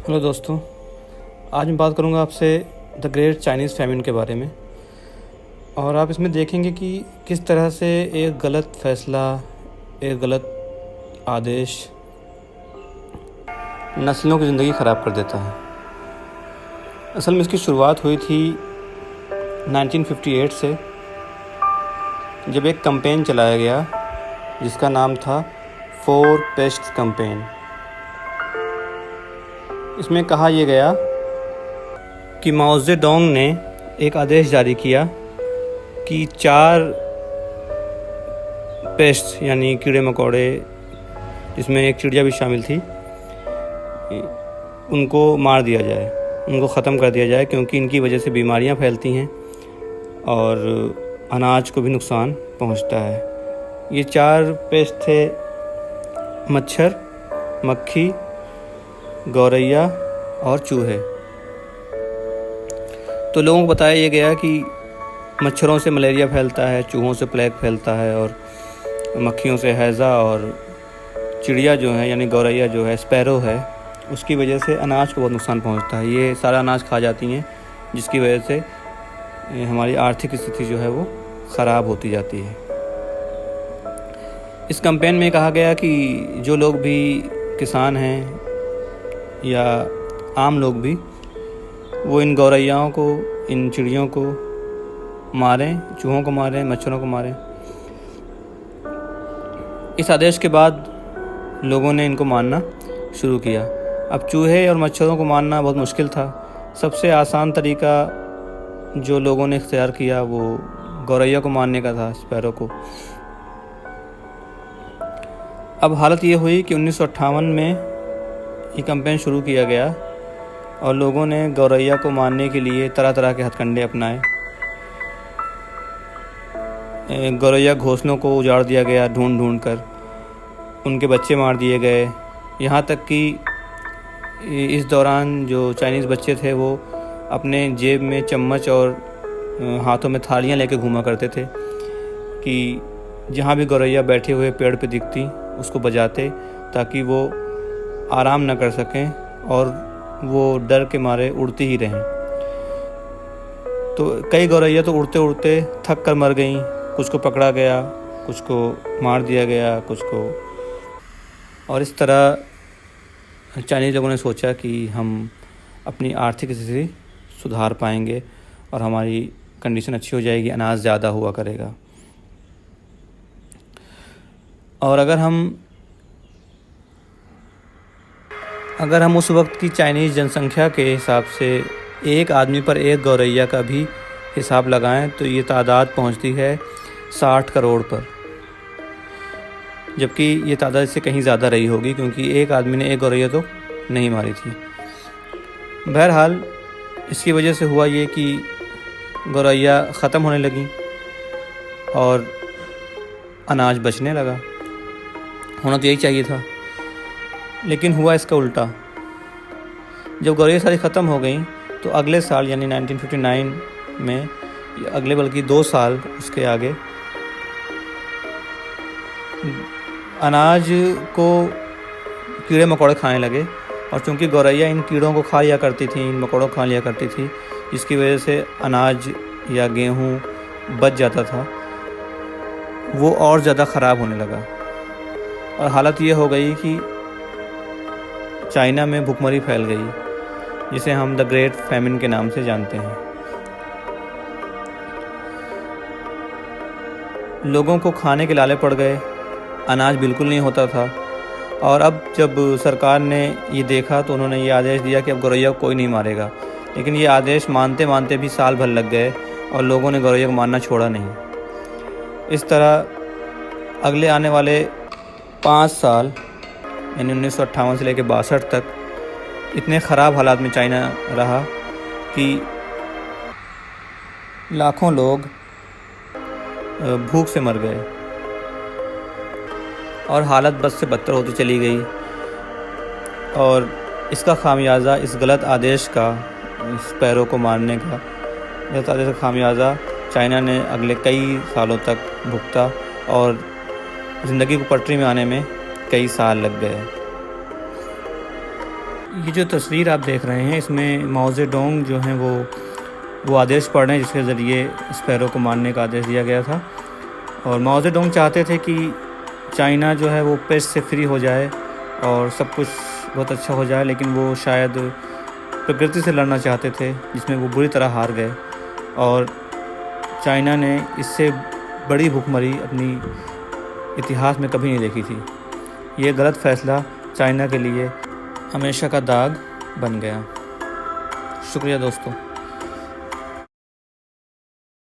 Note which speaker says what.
Speaker 1: Hello दोस्तों, आज मैं बात करूंगा आपसे द ग्रेट चाइनीज़ फैमिन के बारे में। और आप इसमें देखेंगे कि किस तरह से एक गलत फ़ैसला, एक गलत आदेश नस्लों की ज़िंदगी ख़राब कर देता है। असल में इसकी शुरुआत हुई थी 1958 से, जब एक कैंपेन चलाया गया जिसका नाम था 4 पेस्ट्स कैंपेन। इसमें कहा यह गया कि माओ ज़ेडोंग ने एक आदेश जारी किया कि 4 पेस्ट यानी कीड़े मकोड़े, जिसमें एक चिड़िया भी शामिल थी, उनको मार दिया जाए, उनको ख़त्म कर दिया जाए, क्योंकि इनकी वजह से बीमारियां फैलती हैं और अनाज को भी नुकसान पहुंचता है। ये 4 पेस्ट थे: मच्छर, मक्खी, गौरैया और चूहे। तो लोगों को बताया ये गया कि मच्छरों से मलेरिया फैलता है, चूहों से प्लेग फैलता है और मक्खियों से हैज़ा, और चिड़िया जो है यानी गौरैया जो है, स्पैरो है, उसकी वजह से अनाज को बहुत नुकसान पहुंचता है। ये सारा अनाज खा जाती हैं, जिसकी वजह से हमारी आर्थिक स्थिति जो है वो ख़राब होती जाती है। इस कैंपेन में कहा गया कि जो लोग भी किसान हैं या आम लोग भी, वो इन गौरैयाओं को, इन चिड़ियों को मारें, चूहों को मारें, मच्छरों को मारें। इस आदेश के बाद लोगों ने इनको मारना शुरू किया। अब चूहे और मच्छरों को मारना बहुत मुश्किल था। सबसे आसान तरीका जो लोगों ने इख्तियार किया वो गौरैया को मारने का था, स्पैरो को। अब हालत ये हुई कि 1958 में ये कैंपेन शुरू किया गया और लोगों ने गौरैया को मारने के लिए तरह तरह के हथकंडे अपनाए। गौरैया घोंसलों को उजाड़ दिया गया ढूंढ ढूंढ कर, उनके बच्चे मार दिए गए। यहाँ तक कि इस दौरान जो चाइनीज़ बच्चे थे वो अपने जेब में चम्मच और हाथों में थालियाँ लेके घूमा करते थे कि जहाँ भी गौरैया बैठे हुए पेड़ पे दिखती उसको बजाते, ताकि वो आराम न कर सकें और वो डर के मारे उड़ती ही रहें। तो कई गौरैया तो उड़ते उड़ते थक कर मर गईं, कुछ को पकड़ा गया, कुछ को मार दिया गया, कुछ को। और इस तरह चाइनीज़ लोगों ने सोचा कि हम अपनी आर्थिक स्थिति सुधार पाएंगे और हमारी कंडीशन अच्छी हो जाएगी, अनाज ज़्यादा हुआ करेगा। और अगर हम उस वक्त की चाइनीज़ जनसंख्या के हिसाब से एक आदमी पर एक गौरैया का भी हिसाब लगाएं तो ये तादाद पहुंचती है 60 करोड़ पर, जबकि ये तादाद इससे कहीं ज़्यादा रही होगी, क्योंकि एक आदमी ने एक गौरैया तो नहीं मारी थी। बहरहाल इसकी वजह से हुआ ये कि गौरैया ख़त्म होने लगी और अनाज बचने लगा। होना तो यही चाहिए था, लेकिन हुआ इसका उल्टा। जब गौरैया सारी ख़त्म हो गई तो अगले साल यानी 1959 में, बल्कि 2 साल उसके आगे, अनाज को कीड़े मकोड़े खाने लगे। और चूँकि गौरैया इन कीड़ों को खा लिया करती थी, इन मकोड़ों को खा लिया करती थी, जिसकी वजह से अनाज या गेहूँ बच जाता था, वो और ज़्यादा ख़राब होने लगा। और हालत ये हो गई कि चाइना में भुखमरी फैल गई, जिसे हम द ग्रेट फैमिन के नाम से जानते हैं। लोगों को खाने के लाले पड़ गए, अनाज बिल्कुल नहीं होता था। और अब जब सरकार ने ये देखा तो उन्होंने ये आदेश दिया कि अब गौरैया को कोई नहीं मारेगा। लेकिन ये आदेश मानते मानते भी साल भर लग गए और लोगों ने गौरैया को मारना छोड़ा नहीं। इस तरह अगले आने वाले 5 साल यानी 1958 से लेकर 62 तक इतने ख़राब हालात में चाइना रहा कि लाखों लोग भूख से मर गए और हालत बद से बदतर होती चली गई। और इसका खामियाजा, इस गलत आदेश का, स्पैरो को मारने का गलत आदेश का खामियाजा चाइना ने अगले कई सालों तक भुगता और ज़िंदगी को पटरी में आने में कई साल लग गए। ये जो तस्वीर आप देख रहे हैं इसमें माओ ज़ेडोंग जो हैं वो आदेश पढ़ रहे हैं जिसके ज़रिए स्पैरो को मारने का आदेश दिया गया था। और माओ ज़ेडोंग चाहते थे कि चाइना जो है वो पेस्ट से फ्री हो जाए और सब कुछ बहुत अच्छा हो जाए, लेकिन वो शायद प्रकृति से लड़ना चाहते थे जिसमें वो बुरी तरह हार गए और चाइना ने इससे बड़ी भूखमरी अपनी इतिहास में कभी नहीं देखी थी। ये गलत फ़ैसला चाइना के लिए हमेशा का दाग बन गया। शुक्रिया दोस्तों।